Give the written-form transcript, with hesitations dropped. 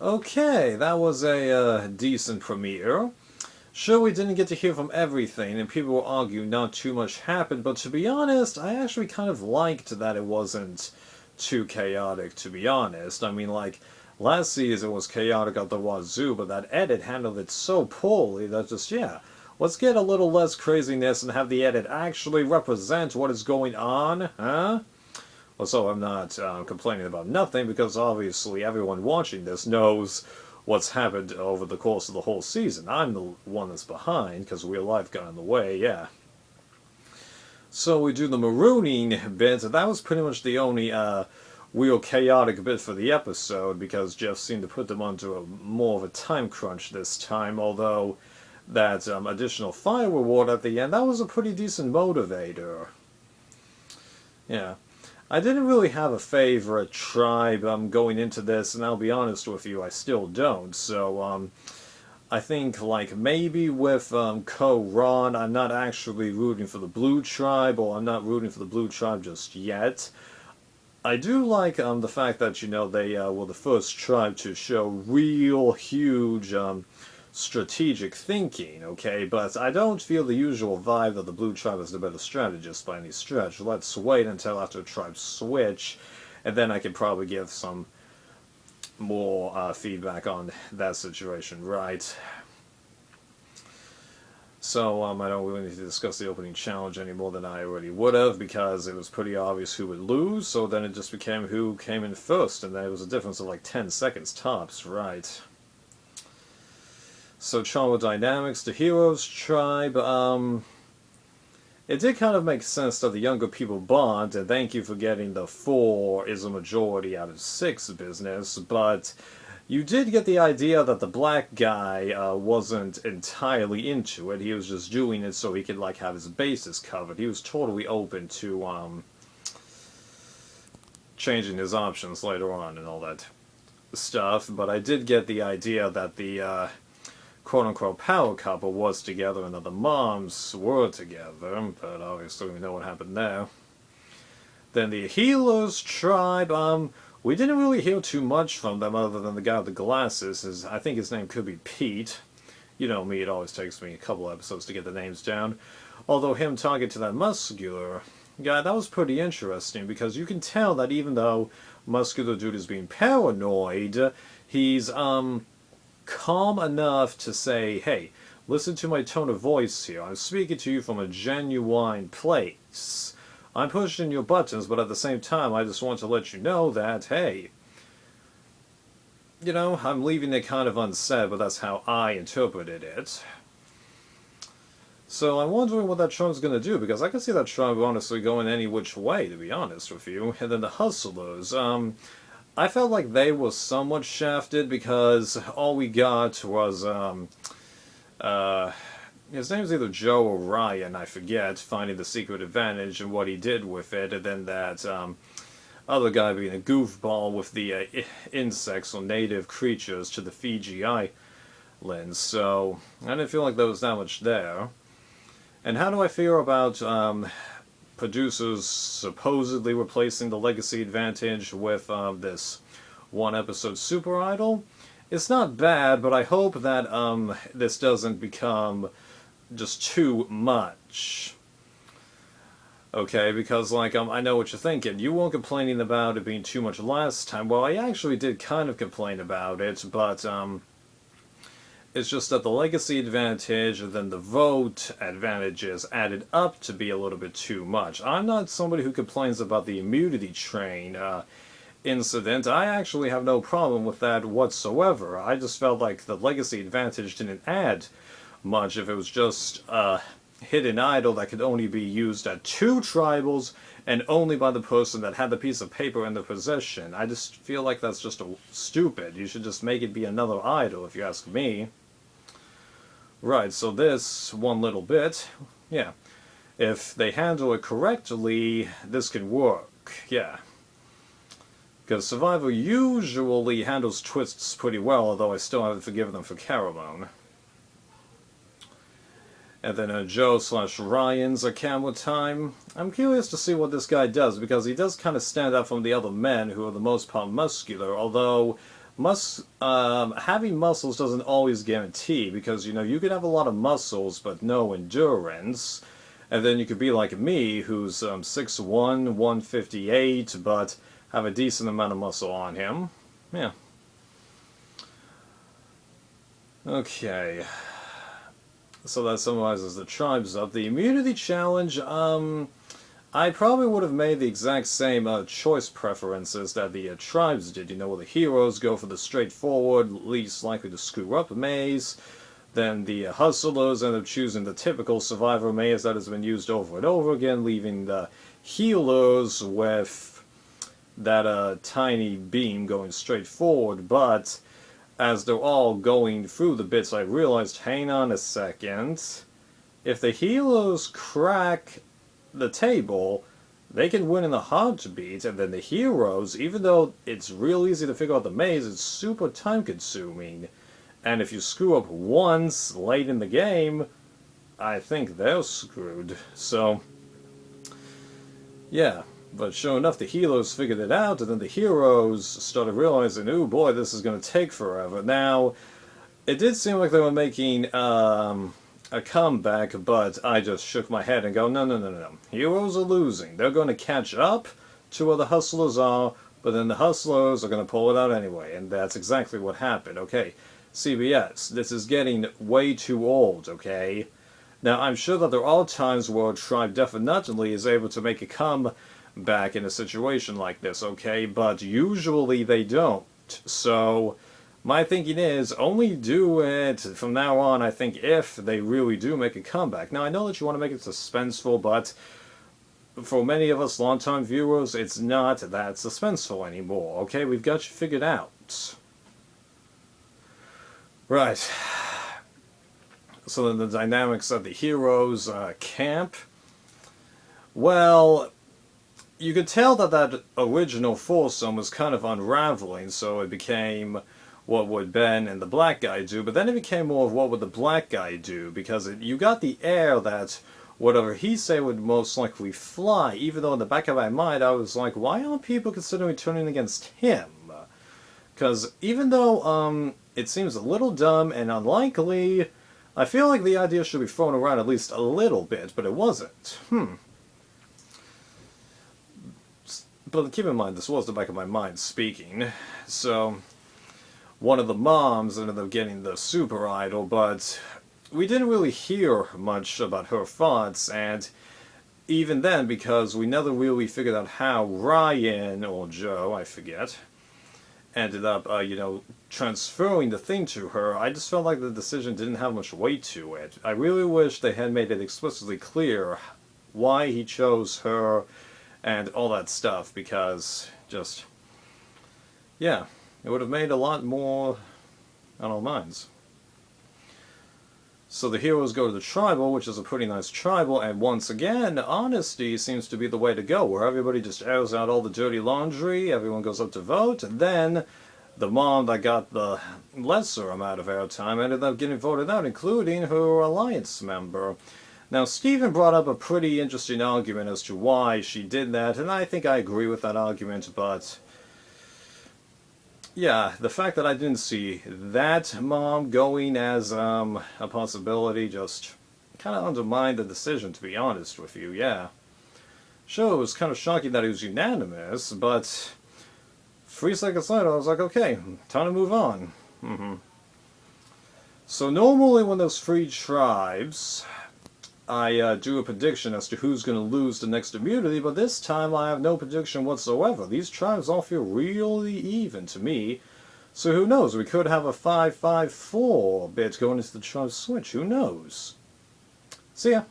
Okay, that was a decent premiere. Sure, we didn't get to hear from everything, and people were arguing not too much happened, but to be honest, I actually kind of liked that it wasn't too chaotic, to be honest. I mean, like, last season was chaotic at the wazoo, but that edit handled it so poorly that just, yeah, let's get a little less craziness and have the edit actually represent what is going on, huh? Also, I'm not complaining about nothing because obviously everyone watching this knows what's happened over the course of the whole season. I'm the one that's behind because real life got in the way, yeah. So we do the marooning bit. That was pretty much the only real chaotic bit for the episode because Jeff seemed to put them onto more of a time crunch this time, although that additional fire reward at the end, that was a pretty decent motivator. Yeah. I didn't really have a favorite tribe going into this, and I'll be honest with you, I still don't. So, I think, like, maybe with Ko-Ron, I'm not actually rooting for the Blue Tribe, or I'm not rooting for the Blue Tribe just yet. I do like the fact that, you know, they were the first tribe to show real huge strategic thinking, okay? But I don't feel the usual vibe that the Blue Tribe is the better strategist by any stretch. Let's wait until after tribes switch, and then I can probably give some more feedback on that situation, right? So I don't really need to discuss the opening challenge any more than I already would have because it was pretty obvious who would lose, so then it just became who came in first, and there was a difference of like 10 seconds tops, right? So Charlo Dynamics, the Heroes Tribe, it did kind of make sense that the younger people bond, and thank you for getting the 4 is a majority out of 6 business, but you did get the idea that the black guy wasn't entirely into it. He was just doing it so he could like have his bases covered. He was totally open to changing his options later on and all that stuff, but I did get the idea that the quote-unquote power couple was together and that the moms were together, but obviously we know what happened there. Then the Healers Tribe, we didn't really hear too much from them other than the guy with the glasses. I think his name could be Pete. You know me, it always takes me a couple episodes to get the names down. Although him talking to that muscular guy, that was pretty interesting because you can tell that even though muscular dude is being paranoid, he's calm enough to say, hey, listen to my tone of voice here. I'm speaking to you from a genuine place. I'm pushing your buttons, but at the same time, I just want to let you know that, hey, you know, I'm leaving it kind of unsaid, but that's how I interpreted it. So I'm wondering what that tribe's going to do, because I can see that tribe honestly going any which way, to be honest with you. And then the Hustlers, I felt like they were somewhat shafted because all we got was, his name's either Joe or Ryan, I forget, finding the secret advantage and what he did with it, and then that other guy being a goofball with the insects or native creatures to the Fiji Islands. So I didn't feel like there was that much there. And how do I feel about producers supposedly replacing the legacy advantage with this one episode Super Idol? It's not bad, but I hope that this doesn't become just too much. Okay, because like I know what you're thinking. You weren't complaining about it being too much last time. Well, I actually did kind of complain about it, but it's just that the legacy advantage and then the vote advantages added up to be a little bit too much. I'm not somebody who complains about the immunity train incident. I actually have no problem with that whatsoever. I just felt like the legacy advantage didn't add much if it was just a hidden idol that could only be used at 2 tribals and only by the person that had the piece of paper in their possession. I just feel like that's just stupid. You should just make it be another idol, if you ask me. Right, so this one little bit, yeah. If they handle it correctly, this can work, yeah. Because Survivor usually handles twists pretty well, although I still haven't forgiven them for Caramone. And then Joe/Ryan's a camera time. I'm curious to see what this guy does, because he does kind of stand out from the other men who are the most part muscular, although having muscles doesn't always guarantee, because, you know, you could have a lot of muscles but no endurance, and then you could be like me, who's 6'1", 158, but have a decent amount of muscle on him. Yeah. Okay. So that summarizes the tribes up. The immunity challenge, I probably would have made the exact same choice preferences that the tribes did. You know, where the heroes go for the straightforward, least likely to screw up maze. Then the hustlers end up choosing the typical survivor maze that has been used over and over again, leaving the healers with that tiny beam going straight forward. But as they're all going through the bits, I realized, hang on a second, if the healers crack the table, they can win in a heartbeat, and then the heroes, even though it's real easy to figure out the maze, it's super time consuming. And if you screw up once late in the game, I think they're screwed. So, yeah. But sure enough, the healers figured it out, and then the heroes started realizing, ooh boy, this is going to take forever. Now, it did seem like they were making a comeback, but I just shook my head and go, no, no, no, no, no. Heroes are losing. They're going to catch up to where the hustlers are, but then the hustlers are going to pull it out anyway, and that's exactly what happened. Okay, CBS, this is getting way too old, okay? Now, I'm sure that there are times where a tribe definitely is able to make a comeback in a situation like this, okay? But usually they don't. So, my thinking is, only do it from now on, I think, if they really do make a comeback. Now, I know that you want to make it suspenseful, but for many of us long-time viewers, it's not that suspenseful anymore, okay? We've got you figured out. Right. So then the dynamics of the heroes' camp. Well, you could tell that that original foursome was kind of unraveling, so it became what would Ben and the black guy do, but then it became more of what would the black guy do, because you got the air that whatever he said would most likely fly, even though in the back of my mind I was like, why aren't people considering turning against him? Because even though it seems a little dumb and unlikely, I feel like the idea should be thrown around at least a little bit, but it wasn't. But keep in mind, this was the back of my mind speaking. So, one of the moms ended up getting the super idol, but we didn't really hear much about her thoughts, and even then, because we never really figured out how Ryan, or Joe, I forget, ended up, transferring the thing to her, I just felt like the decision didn't have much weight to it. I really wish they had made it explicitly clear why he chose her and all that stuff, because just, yeah, it would have made a lot more on our minds. So the heroes go to the tribal, which is a pretty nice tribal, and once again, honesty seems to be the way to go, where everybody just airs out all the dirty laundry, everyone goes up to vote, and then the mom that got the lesser amount of airtime ended up getting voted out, including her alliance member. Now, Stephen brought up a pretty interesting argument as to why she did that, and I think I agree with that argument, but yeah, the fact that I didn't see that mom going as a possibility just kind of undermined the decision, to be honest with you, yeah. Sure, it was kind of shocking that it was unanimous, but 3 seconds later I was like, okay, time to move on. So normally when there's 3 tribes, I do a prediction as to who's going to lose the next immunity, but this time I have no prediction whatsoever. These tribes all feel really even to me, so who knows, we could have a 5-5-4 bit going into the tribe switch, who knows? See ya.